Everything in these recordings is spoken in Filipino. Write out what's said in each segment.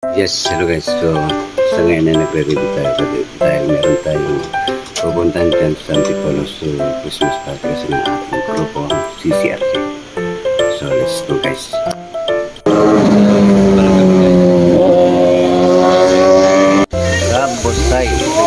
Yes, hello guys. So, sa ngayon ay nagre-ready tayo dahil meron tayong pupuntahan dyan sa Antipolo Christmas party kasi ng ating grupo ang CCRT. So, let's go guys. Sa Bosay Resort.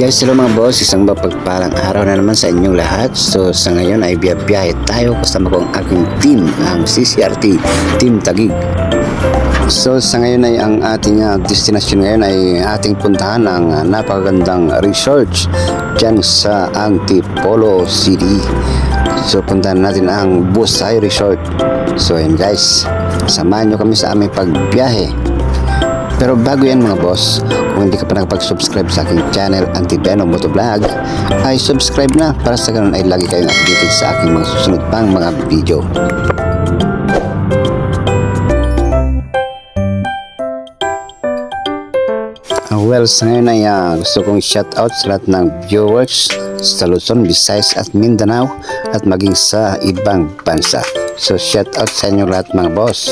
Guys, hello mga boss, isang mapagpalang araw na naman sa inyong lahat. So sa ngayon ay biyahe tayo kasama ko ang aking team, ang CCRT Team Taguig. So sa ngayon ay ang ating destination ngayon ay ating puntahan ang napakagandang resort dyan sa Antipolo City. So puntahan natin ang Bosay Resort. So ayun guys, samahan nyo kami sa aming pagbiyahe. Pero bago yan mga boss, kung hindi ka pa nakapag-subscribe sa aking channel Antivenom Motovlog, ay subscribe na para sa ganun ay lagi kayong updated sa aking mga susunod pang mga video. Well, sa ngayon ay gusto kong shoutout sa lahat ng viewers sa Luzon, Visayas at Mindanao at maging sa ibang bansa. So shoutout sa inyo lahat mga boss.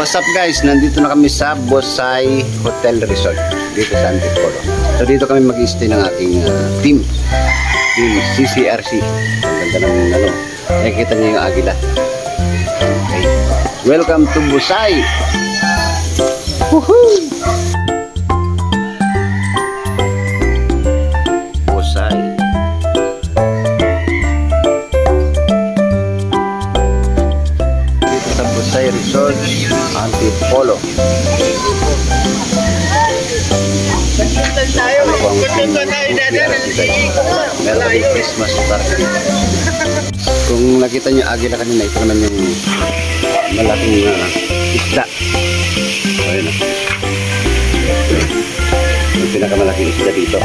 What's up guys? Nandito na kami sa Bosay Hotel Resort dito sa Antipolo. So dito kami mag-stay ng aking team CCRC. Ang ganda ng ano. Nakikita niyo yung agila. Okay. Welcome to Bosay. Woohoo! Bosay. Dito sa Bosay Resort Antipolo. Meron kami Christmas party. Kung nakita nyo agila kanina, ito naman yung malaking isda. Ayun na. Yung pinakamalaking isda dito.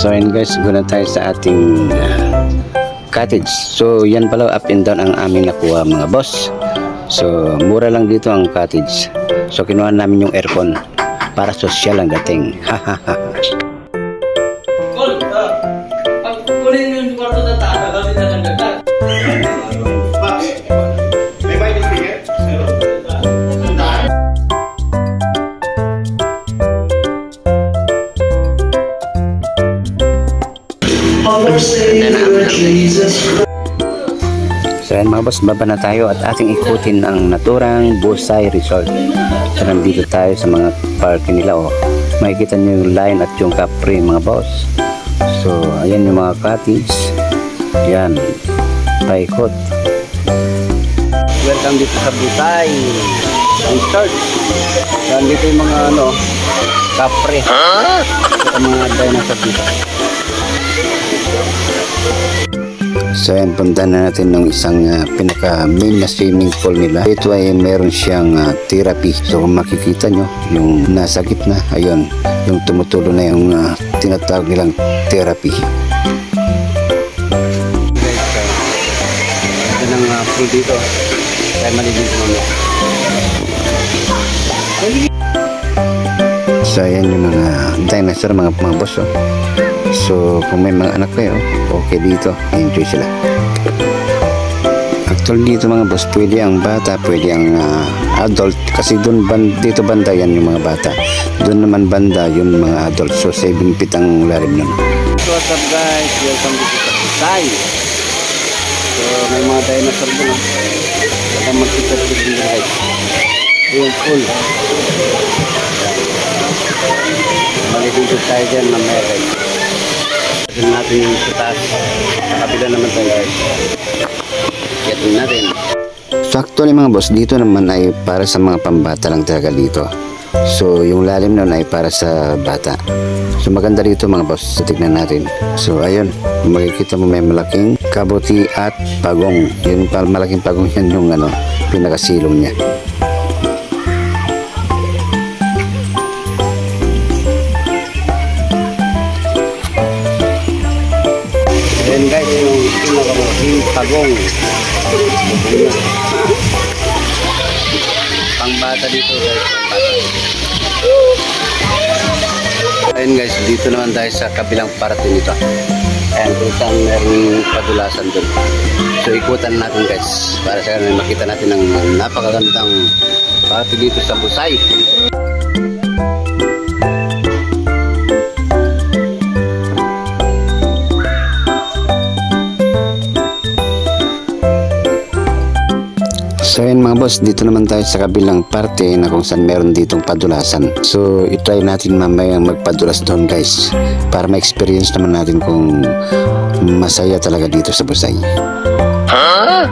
So ayun guys, guna tayo sa ating cottage. So yan pala, up and down ang aming nakuha mga boss. So mura lang dito ang cottage. So kinuha namin yung aircon para social ang dating. Hahaha. Kunin yung kwarto na taas, kasi na lang dagdag. So yan mga boss, baba na tayo at ating ikutin ang naturang Bosay Resort. So nandito tayo sa mga parking nila. Makikita nyo yung line at yung capri mga boss. So ayan yung mga cottage. Yan, paikot. Welcome dito sa Bosay Resort. So nandito yung mga capri at mga dinosaur dito. So yan, punta na natin ng isang pinaka main na swimming pool nila. Ito ay meron siyang therapy. So kung makikita nyo yung nasa gitna, ayun, yung tumutulo na yung tinatawag nilang therapy. Ito ng pool dito. Kaya maliligo mo. So ayan yung mga dinosaur, mga boss. So kung may mga anak kayo, okay dito, enjoy sila. At Actually dito mga boss, pwede ang bata, pwede ang adult. Kasi doon dito banda yan yung mga bata. Doon naman banda yung mga adult. So 7 feet ang lalim nun. So what's up guys? Welcome to Tay. So may mga dinosaur doon. Baka magkikot-kit din guys. Yung full. Maliligo tayo dyan mamaya guys. Kasi natin yung sutas. Sa kabila naman tayo guys. Yatin natin. So actually mga boss, dito naman ay para sa mga pambata lang talaga dito. So yung lalim nun ay para sa bata. So maganda dito mga boss, tignan natin. So ayun, makikita mo may malaking kabuti at pagong. Yung malaking pagong yan yung pinakasilong niya. Ayan guys, yung pinakamaking pagong. Pang bata dito guys, Ayan guys, dito naman tayo sa kabilang parte nito. Ayan, kung saan merong padulasan dun. So ikutan natin guys, para sa kanila makita natin ang napakagandang parte dito sa Busay. So yun mga boss, dito naman tayo sa kabilang parte na kung saan meron ditong padulasan. So itry natin mamaya magpadulas doon guys, para ma-experience naman natin kung masaya talaga dito sa Busay. Huh?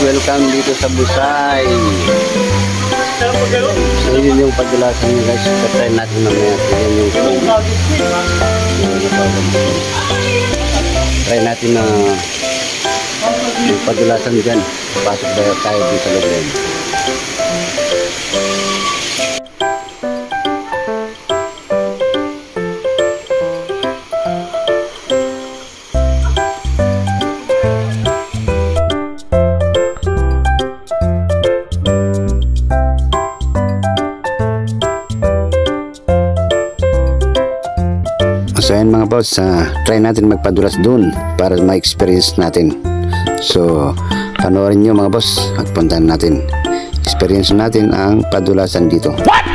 Welcome dito sa Busay. So yun yung padulasan nyo guys. Try natin mamaya. Yun yung try natin na yung padulasan dyan. Pasok tayo dito sa loob. So ayan mga boss, try natin magpadulas dun para ma-experience natin. So panoorin nyo mga boss at puntahan natin. Experience natin ang padulasan dito. What?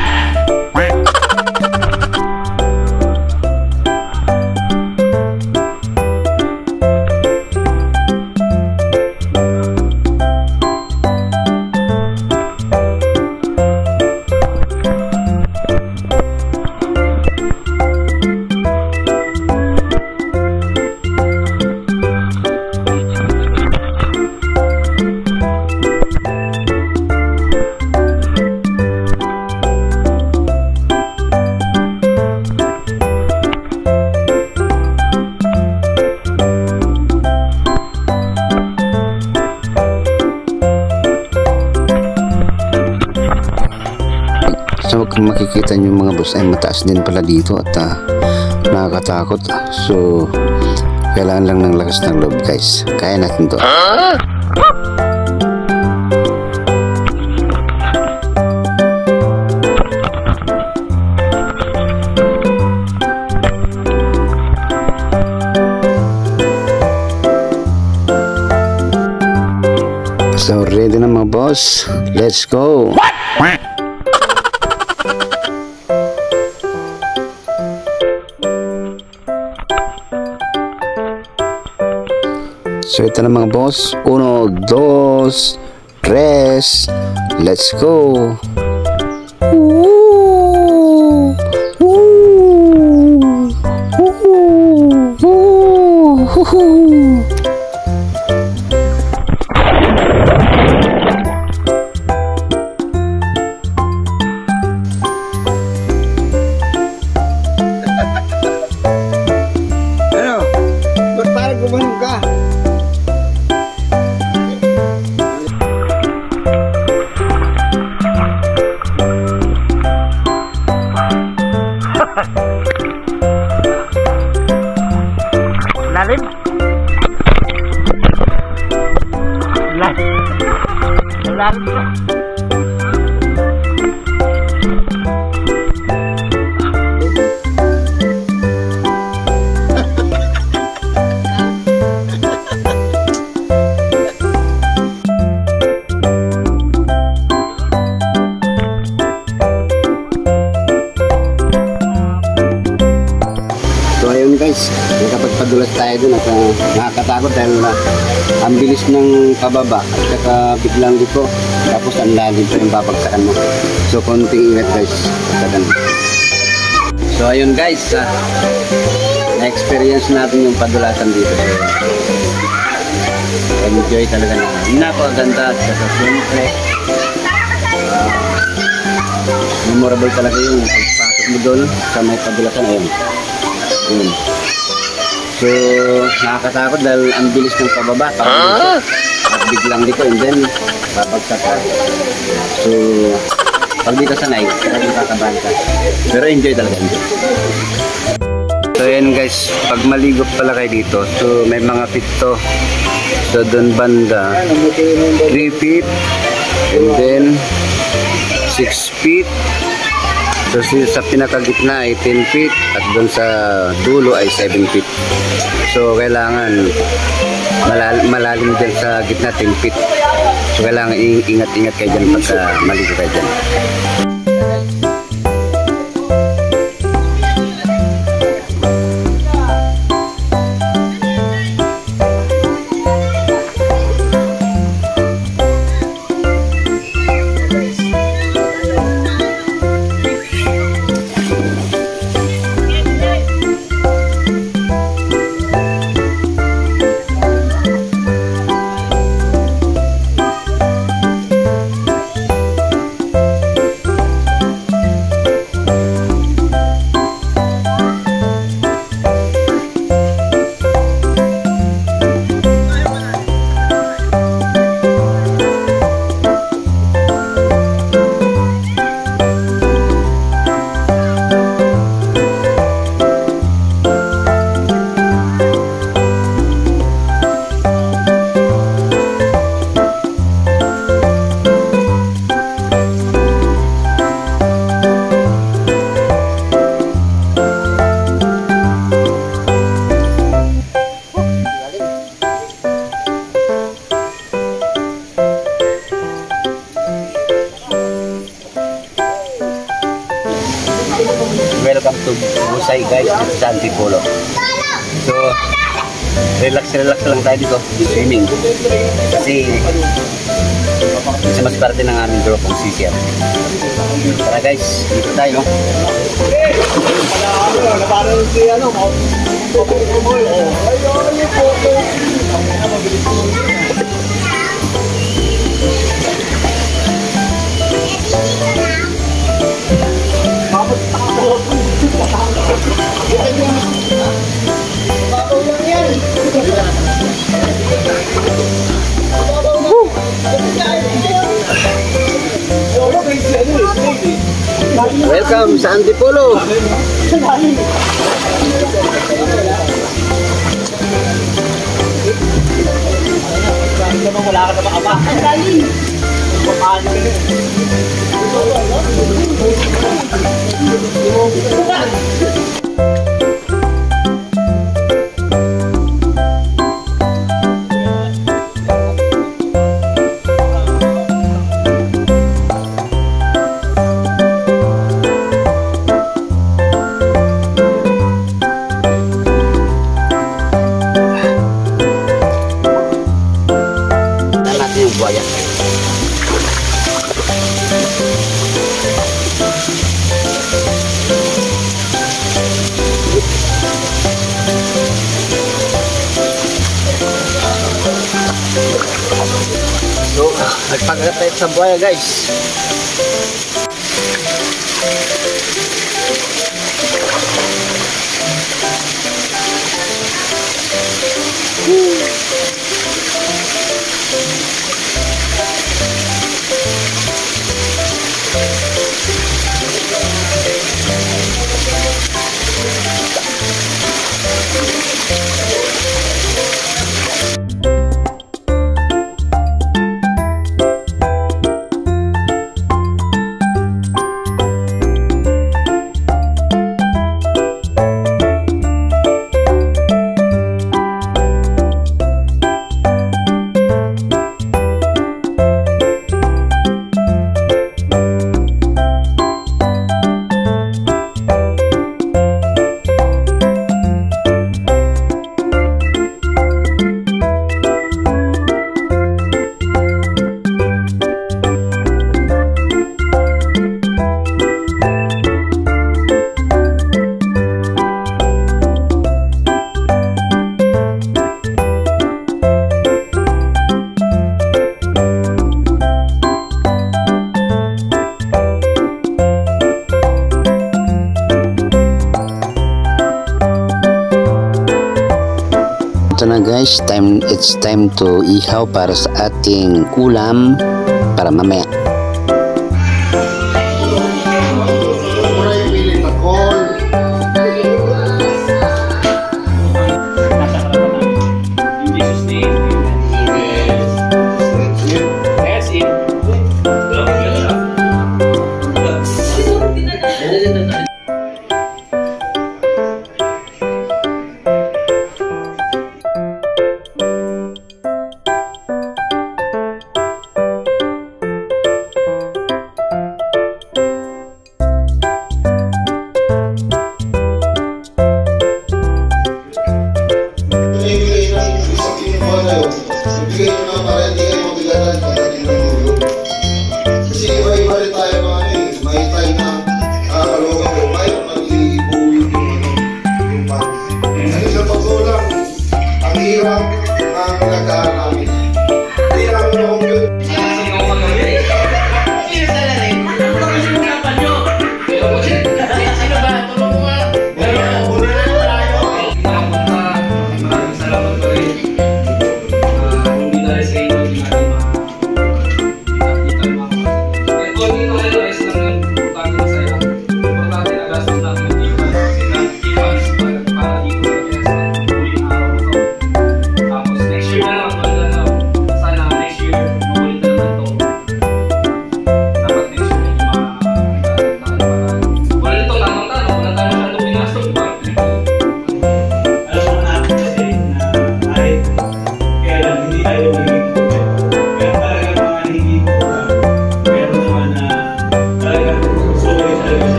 So kung makikita nyo mga boss ay mataas din pala dito at nakakatakot. So kailangan lang ng lakas ng loob guys. Kaya natin to. So ready na mga boss. Let's go. What? So ito na mga boss, 1, 2, 3, let's go! Woo! Woo! Woo! Woo! Ano? Ba't parang gumanon ka? Lalim. Lalim. nadulas tayo dun at nakakatakot dahil ang bilis ng pababa at saka biglang dito tapos ang lalim pa yung babagsakan mo. So konting ingat guys. So ayun guys, na-experience natin yung padulasan dito. Enjoy talaga na. Napakaganda at saka siyempre memorable talaga yung pagpasok mo doon sa may padulasan. Ayun. So nakakatakot dahil ang bilis ng pababa at biglang dito and then babagsak ka. So pag di ka sanay, talagang kakabahan ka. Pero enjoy talaga. So yan guys, pag maligop pala kayo dito, so may mga pit to. So doon banda 3 feet and then 6 feet. So sa pinakagitna ay 10 feet at doon sa dulo ay 7 feet. So kailangan malalim din sa gitna 10 feet. So kailangan ingat-ingat kayo dyan pagka maligo kayo dyan. Welcome to Busay guys, sa Antipolo. So, relax lang tayo dito, swimming. Kasi mas parte ng aming group ang CCR. Tara guys, dito tayo. Welcome sa Antipolo. Wala ka na makaba. Ang galing. Buaya. So, nagpagagat tayo sa buaya guys. Ito na guys, it's time to ihaw para sa ating ulam para mamaya. Ibigay nyo na para hindi kayo mabigatan pagdating ng dulo. Kasi iba-iba rin tayo mga may time na kalungan ko tayo, mag-iibuwi yung pants. Kasi sa pagkulang, ang hirap ang pinagdaan namin. Hindi namin na-compute.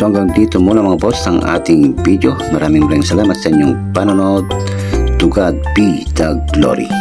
So hanggang dito muna mga boss ang ating video. Maraming salamat sa inyong panonood. To God be the glory.